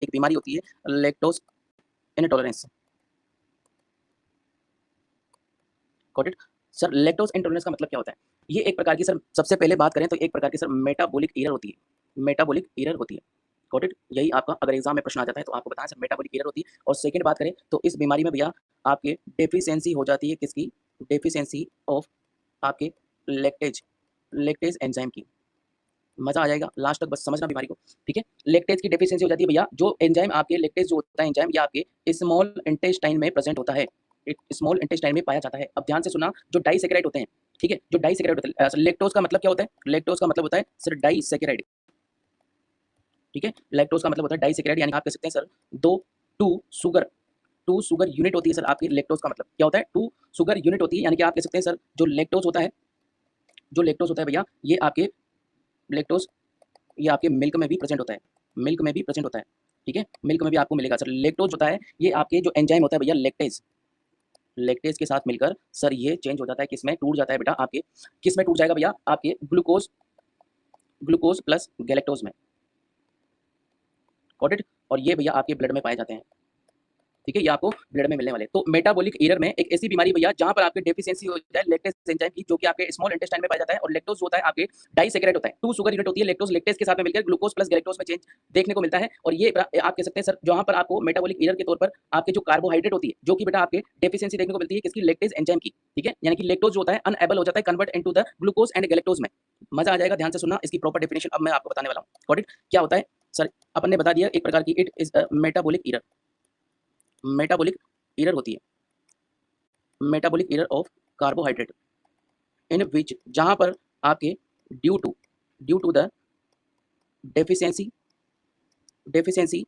एक बीमारी होती है lactose intolerance. Got it? Sir lactose intolerance का मतलब क्या होता है? ये एक प्रकार की सर सबसे पहले बात करें तो एक प्रकार की सर मेटाबॉलिक एरर होती है। मेटाबॉलिक एरर होती है। Got it? यही आपका अगर एग्जाम में प्रश्न आ जाता है तो आपको बताना सर मेटाबॉलिक एरर होती है। और सेकंड बात करें तो इस बीमारी में भैया आपके डेफिशिएंसी हो जाती है किसकी? डेफिशिएंसी ऑफ आपके लैक्टेज लैक्टेज एंजाइम की। मजा आ जाएगा, लास्ट तक बस समझना बीमारी को, ठीक है? लैक्टेज की डेफिशिएंसी हो जाती है भैया, जो एंजाइम आपके लैक्टेज जो होता है एंजाइम या आपके स्मॉल इंटेस्टाइन में प्रेजेंट होता है, स्मॉल इंटेस्टाइन में पाया जाता है। अब ध्यान से सुनना, जो डाइसैकेराइड होते हैं, ठीक है, जो डाइसैकेराइड होते हैं, लैक्टोज का मतलब क्या होता है? लैक्टोज का मतलब होता है सर डाइसैकेराइड, ठीक है? लैक्टोज का मतलब होता है डाइसैकेराइड, यानी आप कह सकते हैं सर दो टू शुगर यूनिट होती है सर आपकी। लैक्टोज का मतलब क्या होता है? टू शुगर यूनिट होती है, यानी कि आप कह सकते हैं सर जो लैक्टोज होता है, जो लैक्टोज होता है भैया, ये आपके लैक्टोज ये आपके मिल्क में भी प्रेजेंट होता है, मिल्क में भी प्रेजेंट होता है, ठीक है? मिल्क में भी आपको मिलेगा सर। लैक्टोज होता है ये आपके जो एंजाइम होता है भैया लैक्टेज, लैक्टेज के साथ मिलकर सर ये चेंज हो जाता है, किसमें टूट जाता है बेटा आपके? किसमें टूट जाएगा भैया? आपके ग्लूकोज, ग्लूकोज प्लस गैलेक्टोज में। Got it? और ये भैया आपके ब्लड में पाए जाते हैं, ठीक है? ये आपको ब्लड में मिलने वाले। तो मेटाबॉलिक एरर में एक ऐसी बीमारी भैया जहां पर आपके डेफिशिएंसी हो जाए लैक्टेज एंजाइम की, जो कि आपके स्मॉल इंटेस्टाइन में पाया जाता है। और लैक्टोज होता है आपके डाइसैकेराइड होता है, टू शुगर यूनिट होती है लैक्टोज, लैक्टेज के साथ में मिलकर ग्लूकोज प्लस गैलेक्टोज में चेंज देखने को मिलता है। और ये आप कह सकते हैं सर जहां पर आपको मेटाबॉलिक एरर के तौर पर आपके जो कार्बोहाइड्रेट होती है, जो कि बेटा आपके डेफिशिएंसी देखने को मिलती है किसकी? लैक्टेज एंजाइम की, ठीक है? यानी कि लैक्टोज जो होता है अनएबल हो जाता है convert into the glucose and galactose में। मजा आ जाएगा, ध्यान से सुनना, इसकी प्रॉपर डेफिनेशन अब मैं आपको बताने वाला हूं। Got it? क्या होता है सर? अपन ने बता दिया एक प्रकार की it is metabolic error. Metabolic error होती है metabolic error of carbohydrate in which, जहां पर आपके due to the deficiency deficiency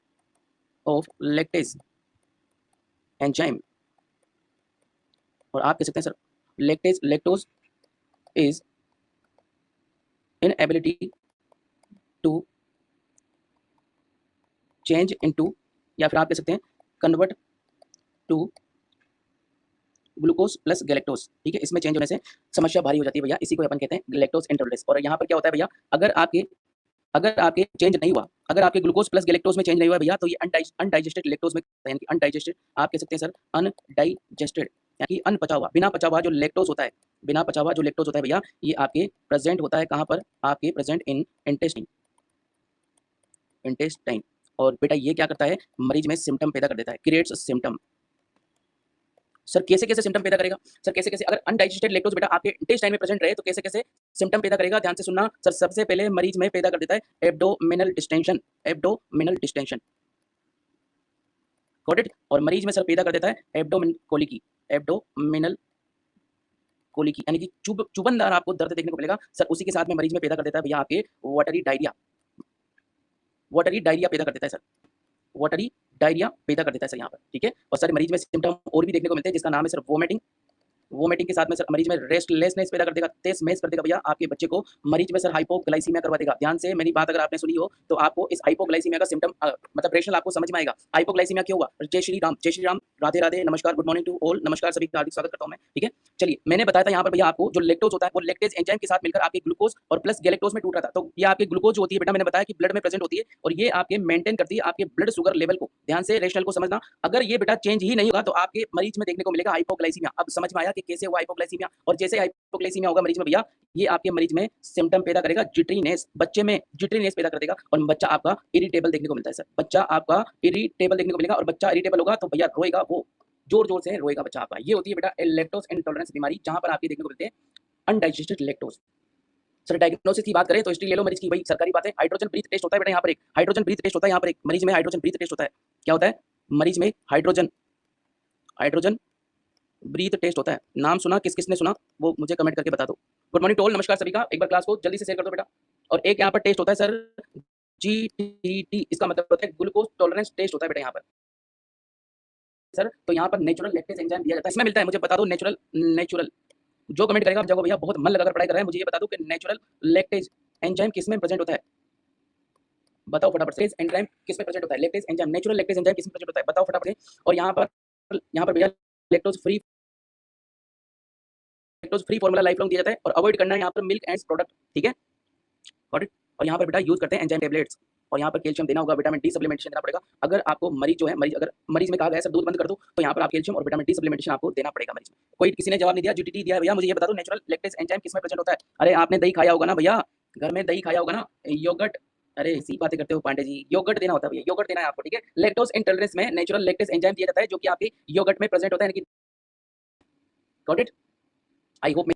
of lactase enzyme. और आप कह सकते हैं sir lactose is inability to change into, या फिर आप कह सकते हैं convert to glucose plus galactose, ठीक है? इसमें चेंज होने से समस्या भारी हो जाती है भैया, इसी को अपन कहते हैं लैक्टोज इंटॉलरेंस। और यहाँ पर क्या होता है भैया, अगर आपके चेंज नहीं हुआ, अगर आपके ग्लूकोज प्लस गैलेक्टोज में चेंज नहीं हुआ भैया, तो ये अनडाइजेस्टेड लैक्टोज में, यानी कि अनडाइजेस्टेड आप कह सकते हैं सर अनडाइजेस्टेड, यानी कि अनपचा हुआ, बिना पचा हुआ जो लैक्टोज होता है, बिना पचा हुआ जो लैक्टोज होता है भैया, ये आपके प्रेजेंट होता है कहाँ पर? आपके प्रेजेंट इन इंटेस्टाइन, इंटेस्टाइन। और बेटा ये क्या करता है? मरीज में सिम्टम पैदा कर देता है, क्रिएट्स सिम्टम। सर कैसे कैसे सिम्टम पैदा करेगा? सर कैसे कैसे? अगर अनडाइजेस्टेड लैक्टोज बेटा आपके इंटेस्टाइन में प्रेजेंट रहे तो कैसे कैसे सिम्टम पैदा करेगा? ध्यान से सुनना सर, सबसे पहले मरीज में पैदा कर देता है abdominal distension, abdominal distension. Got it? और मरीज में सर पैदा कर देता है एब्डोमिनल कोलिकी, एब्डोमिनल कोलिकी, यानी कि चुभनदार आपको दर्द देखने को मिलेगा सर। उसी के साथ में मरीज में पैदा कर देता है भैया आपके वाटरी डायरिया, वाटरी डायरिया पैदा कर देता है सर, वाटरी डायरिया पैदा कर देता है सर यहाँ पर, ठीक है? और सर मरीज में सिम्टम और भी देखने को मिलते हैं, जिसका नाम है सर वोमिटिंग। वोमिटिंग के साथ में सर मरीज में रेस्टलेसनेस पैदा कर देगा, तेज कर देगा भैया आपके बच्चे को। मरीज में सर हाइपोग्लाइसीमिया करवा देगा। ध्यान से मेरी बात अगर आपने सुनी हो तो आपको इस हाइपोग्लाइसीमिया का सिम्टम मतलब रेशनल आपको समझ में आएगा। हाइपोग्लाइसीमिया क्यों हुआ? जय श्री राम, राधे राधे, नमस्कार, गुड मॉर्निंग टू ऑल, नमस्कार सभी का हार्दिक स्वागत करता हूं मैं, ठीक है? चलिए, मैंने बताया था यहाँ पर भैया आपको जो लैक्टोज होता है वो लैक्टेज एंजाइम के साथ मिलकर आपके ग्लूकोज और प्लस गैलेक्टोज में टूट रहा था। तो ये आपके ग्लूकोज जो होती है बेटा, मैंने बताया कि ब्लड में प्रेजेंट होती है और ये आपके मेंटेन करती है आपके ब्लड शुगर लेवल को। ध्यान से रेशनल को समझना, अगर ये बेटा चेंज ही नहीं होगा तो आपके मरीज में देखने को मिलेगा हाइपोग्लाइसीमिया। अब समझ में आया कि कैसे हुआ हाइपोग्लाइसीमिया? और जैसे हाइपोग्लाइसीमिया होगा मरीज में भैया, ये आपके मरीज में सिम्टम पैदा करेगा जिटरीनेस, बच्चे में जिटरीनेस पैदा कर देगा और बच्चा आपका इरिटेबल देखने को मिलता है सर। बच्चा आपका इरिटेबल देखने को मिलेगा और बच्चा इरिटेबल होगा तो भैया रोएगा, वो जोर जोर से रोएगा बच्चा आपका। ये होती है बेटा लैक्टोज इंटॉलरेंस बीमारी, जहां पर आपके देखने को मिलते हैं अनडाइजेस्टेड लैक्टोज। सर डायग्नोसिस की बात करें तो हिस्ट्री ले लो मरीज की, वही सरकारी बात है। हाइड्रोजन ब्रीथ टेस्ट होता है बेटा यहाँ पर, एक हाइड्रोजन ब्रीथ टेस्ट होता है यहाँ पर, एक मरीज में हाइड्रोजन ब्रीथ टेस्ट होता है। क्या होता है? मरीज में हाइड्रोजन हाइड्रोजन ब्रीथ टेस्ट होता है। नाम सुना? किस किसने सुना वो मुझे कमेंट करके बता दो। गुड मॉर्निंग टू ऑल, नमस्कार सभी का। एक बार क्लास को जल्दी से शेयर कर दो बेटा। और एक यहाँ पर टेस्ट होता है सर GTT, इसका मतलब होता है ग्लूकोज टॉलरेंस टेस्ट होता है बेटा यहाँ पर सर। तो यहाँ पर नेचुरल लैक्टेज एंजाइम दिया जाता है, इसमें मिलता है, मुझे बता दो नेचुरल। नेचुरल जो कमेंट करेगा जगह भैया बहुत मन लगाकर पढ़ाई कर रहा है, मुझे ये बता दो कि नेचुरल लैक्टेज एंजाइम किसमें प्रेजेंट होता है? बताओ फटाफट से। एंजाइम किसमें प्रेजेंट होता है? Lactase enzyme, natural lactase enzyme किसमें प्रेजेंट होता है? बताओ फटाफट से। और यहाँ पर भैया lactose free formula life long दिया जाता है और अवॉइड करना है यहाँ पर मिल्क एंड प्रोडक्ट, ठीक है? Got it? और यहाँ पर बेटा यूज करते हैं एंजाइम टेबलेट्स। और यहाँ पर कैल्शियम देना होगा, विटामिन डी सप्लीमेंटेशन देना पड़ेगा। अगर आपको मरीज जो है अगर मरीज में कहा गया है सर दूध बंद कर दो, तो यहाँ पर आप कैल्शियम और विटामिन डी सप्लीमेंटेशन आपको देना पड़ेगा मरीज में। कोई किसी ने जवाब नहीं दिया, जीटीटी दिया है भैया। मुझे ये बता दो नेचुरल लैक्टेज एंजाइम किसमें प्रेजेंट होता है? अरे आपने दही खाया होगा ना भैया, घर में दही खाया होगा ना, योगर्ट। अरे ऐसी बातें करते हो पांडे जी, योगर्ट देना होता है भैया, योगर्ट देना है आपको, ठीक है। लैक्टोज इंटॉलरेंस में नेचुरल लैक्टेज एंजाइम दिया जाता है जो कि आपके योगर्ट में प्रेजेंट होता है, यानी कि गॉट इट। I hope